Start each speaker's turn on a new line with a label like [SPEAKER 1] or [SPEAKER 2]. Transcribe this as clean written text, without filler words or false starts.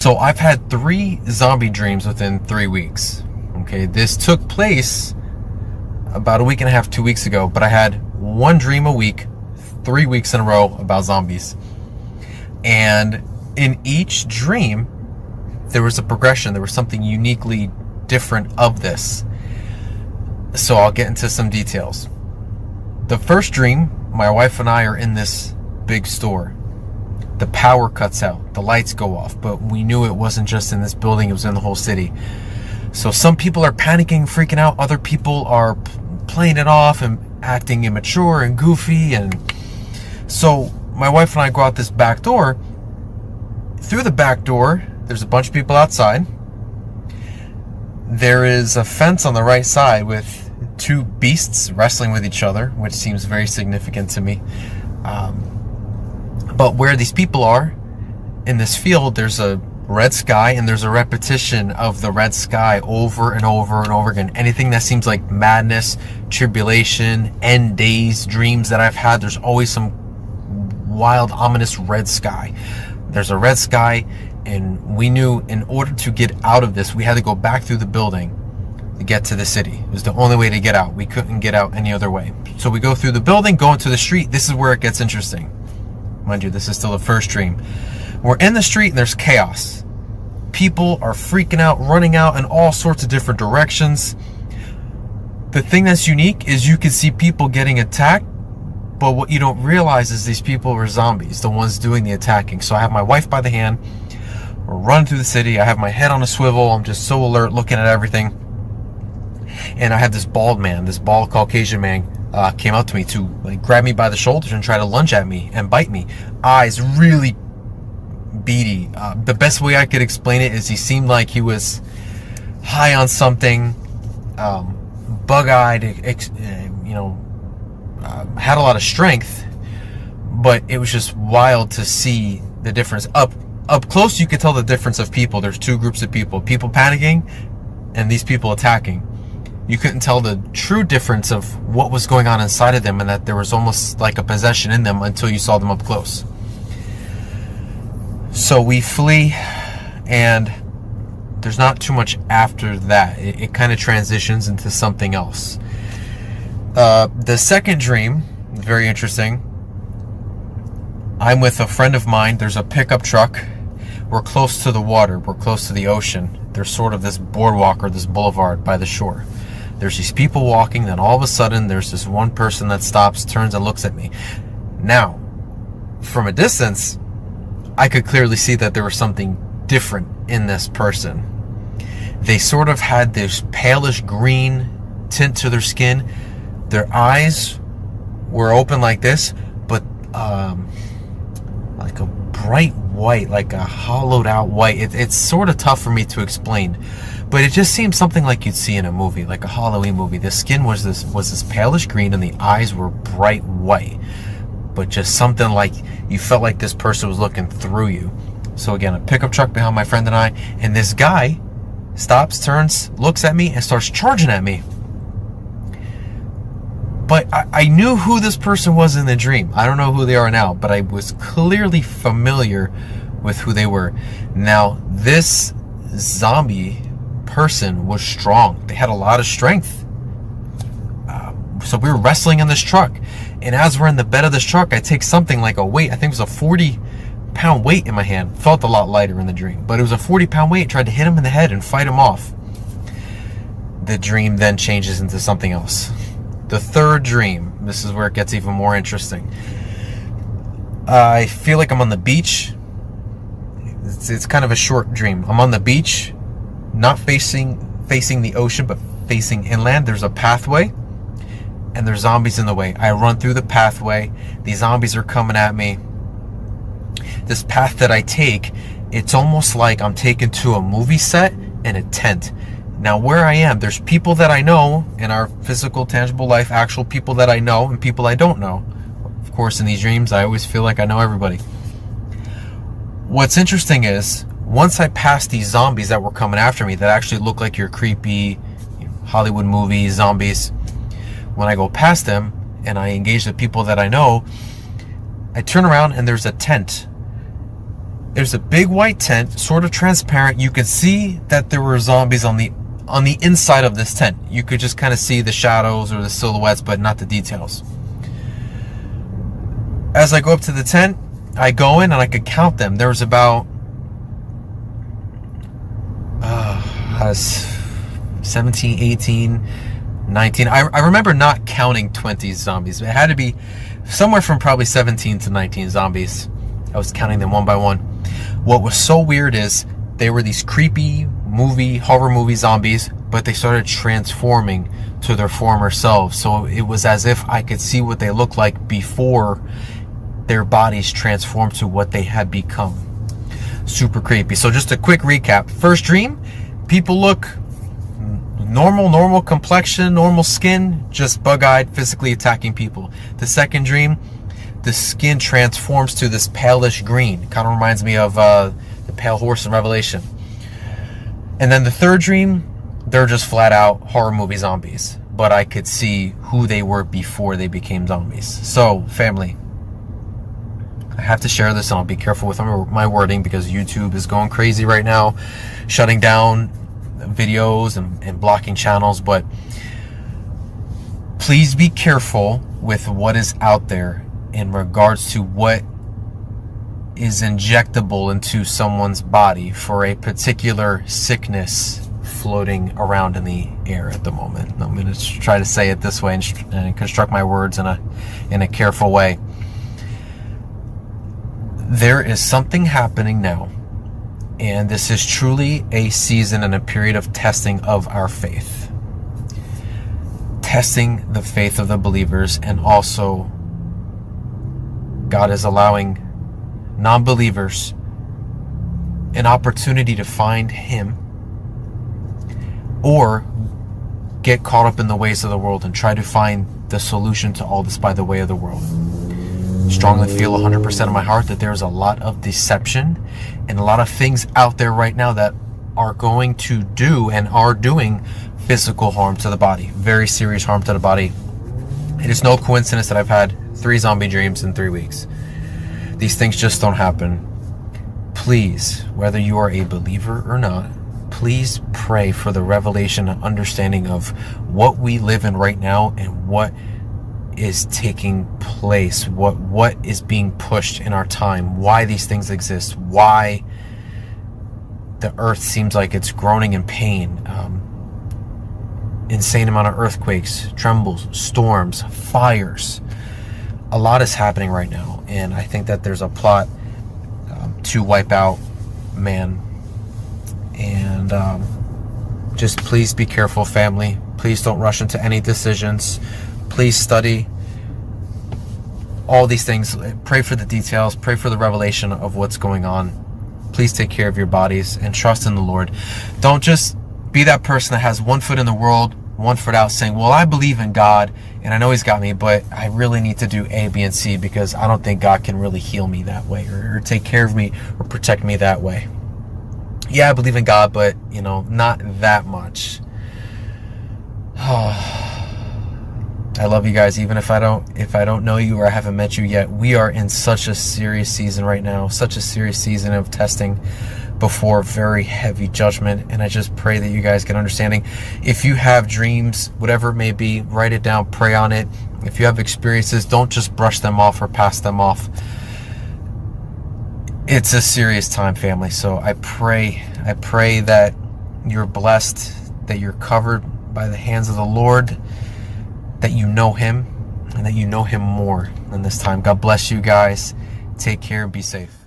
[SPEAKER 1] So I've had 3 zombie dreams within 3 weeks. Okay, this took place about a week and a half, 2 weeks ago, but I had one dream a week, 3 weeks in a row about zombies. And in each dream, there was a progression. There was something uniquely different of this. So I'll get into some details. The first dream, my wife and I are in this big store. The power cuts out, the lights go off, but we knew it wasn't just in this building, it was in the whole city. So some people are panicking, freaking out, other people are playing it off and acting immature and goofy. And so my wife and I go out this back door. Through the back door, there's a bunch of people outside. There is a fence on the right side with 2 beasts wrestling with each other, which seems very significant to me. But where these people are, in this field, there's a red sky, and there's a repetition of the red sky over and over and over again. Anything that seems like madness, tribulation, end days, dreams that I've had, there's always some wild, ominous red sky. There's a red sky, and we knew in order to get out of this, we had to go back through the building to get to the city. It was the only way to get out. We couldn't get out any other way. So we go through the building, go into the street. This is where it gets interesting. Mind you, this is still the first dream. We're in the street and there's chaos. People are freaking out, running out in all sorts of different directions. The thing that's unique is you can see people getting attacked, but what you don't realize is these people are zombies, the ones doing the attacking. So I have my wife by the hand. We're running through the city. I have my head on a swivel. I'm just so alert, looking at everything. And I have this bald man, this bald Caucasian man, came up to me to grab me by the shoulders and try to lunge at me and bite me. Eyes really beady. The best way I could explain it is he seemed like he was high on something, bug-eyed, had a lot of strength, but it was just wild to see the difference. Up close, you could tell the difference of people. There's 2 groups of people panicking and these people attacking. You couldn't tell the true difference of what was going on inside of them, and that there was almost like a possession in them until you saw them up close. So we flee, and there's not too much after that. It kind of transitions into something else. The second dream, very interesting. I'm with a friend of mine. There's a pickup truck. We're close to the water. We're close to the ocean. There's sort of this boardwalk or this boulevard by the shore. There's these people walking, then all of a sudden there's this one person that stops, turns and looks at me. Now, from a distance, I could clearly see that there was something different in this person. They sort of had this palish green tint to their skin. Their eyes were open like this, but like a bright white, like a hollowed out white. It's sort of tough for me to explain, but it just seemed something like you'd see in a movie, like a Halloween movie. The skin was this palish green, and the eyes were bright white, but just something like you felt like this person was looking through you. So again, a pickup truck behind my friend and I, and this guy stops, turns, looks at me, and starts charging at me. But I knew who this person was in the dream. I don't know who they are now, but I was clearly familiar with who they were. Now, this zombie person was strong. They had a lot of strength. So we were wrestling in this truck. And as we're in the bed of this truck, I take something like a weight. I think it was a 40-pound weight in my hand. Felt a lot lighter in the dream, but it was a 40-pound weight. Tried to hit him in the head and fight him off. The dream then changes into something else. The third dream, this is where it gets even more interesting. I feel like I'm on the beach. It's kind of a short dream. I'm on the beach, not facing the ocean, but facing inland. There's a pathway, and there's zombies in the way. I run through the pathway. These zombies are coming at me. This path that I take, it's almost like I'm taken to a movie set in a tent. Now, where I am, there's people that I know in our physical, tangible life, actual people that I know, and people I don't know. Of course, in these dreams, I always feel like I know everybody. What's interesting is, once I pass these zombies that were coming after me, that actually look like your creepy Hollywood movie zombies, when I go past them and I engage the people that I know, I turn around and there's a tent There's a big white tent, sort of transparent. You could see that there were zombies on the inside of this tent. You could just kind of see the shadows or the silhouettes, but not the details. As I go up to the tent, I go in and I could count them. There was about 17, 18, 19. I remember not counting 20 zombies. It had to be somewhere from probably 17 to 19 zombies. I was counting them one by one. What was so weird is they were these creepy horror movie zombies, but they started transforming to their former selves. So it was as if I could see what they looked like before their bodies transformed to what they had become. Super creepy. So just a quick recap. First dream, people look normal complexion, normal skin, just bug-eyed, physically attacking people. The second dream, the skin transforms to this palish green. Kind of reminds me of the pale horse in Revelation. And then the third dream, they're just flat out horror movie zombies. But I could see who they were before they became zombies. So, family, I have to share this, and I'll be careful with my wording because YouTube is going crazy right now, shutting down videos and blocking channels. But please be careful with what is out there in regards to what is injectable into someone's body for a particular sickness floating around in the air at the moment. I'm going to try to say it this way and construct my words in a careful way. There is something happening now, and this is truly a season and a period of testing of our faith. Testing the faith of the believers, and also God is allowing non-believers an opportunity to find Him or get caught up in the ways of the world and try to find the solution to all this by the way of the world. Strongly feel 100% of my heart that there's a lot of deception and a lot of things out there right now that are going to do and are doing physical harm to the body, very serious harm to the body. It is no coincidence that I've had 3 zombie dreams in 3 weeks. These things just don't happen. Please, whether you are a believer or not, please pray for the revelation and understanding of what we live in right now and what is taking place, what is being pushed in our time, why these things exist, why the earth seems like it's groaning in pain. Insane amount of earthquakes, trembles, storms, fires. A lot is happening right now, and I think that there's a plot to wipe out man. And just please be careful, family. Please don't rush into any decisions. Please study all these things. Pray for the details. Pray for the revelation of what's going on. Please take care of your bodies and trust in the Lord. Don't just be that person that has one foot in the world, one foot out, saying, well, I believe in God and I know He's got me, but I really need to do A, B, and C because I don't think God can really heal me that way or take care of me or protect me that way. Yeah, I believe in God, but not that much. I love you guys, even if I don't know you or I haven't met you yet. We are in such a serious season right now, such a serious season of testing before very heavy judgment, and I just pray that you guys get understanding. If you have dreams, whatever it may be, write it down, pray on it. If you have experiences, don't just brush them off or pass them off. It's a serious time, family. So I pray that you're blessed, that you're covered by the hands of the Lord, that you know Him, and that you know Him more in this time. God bless you guys. Take care and be safe.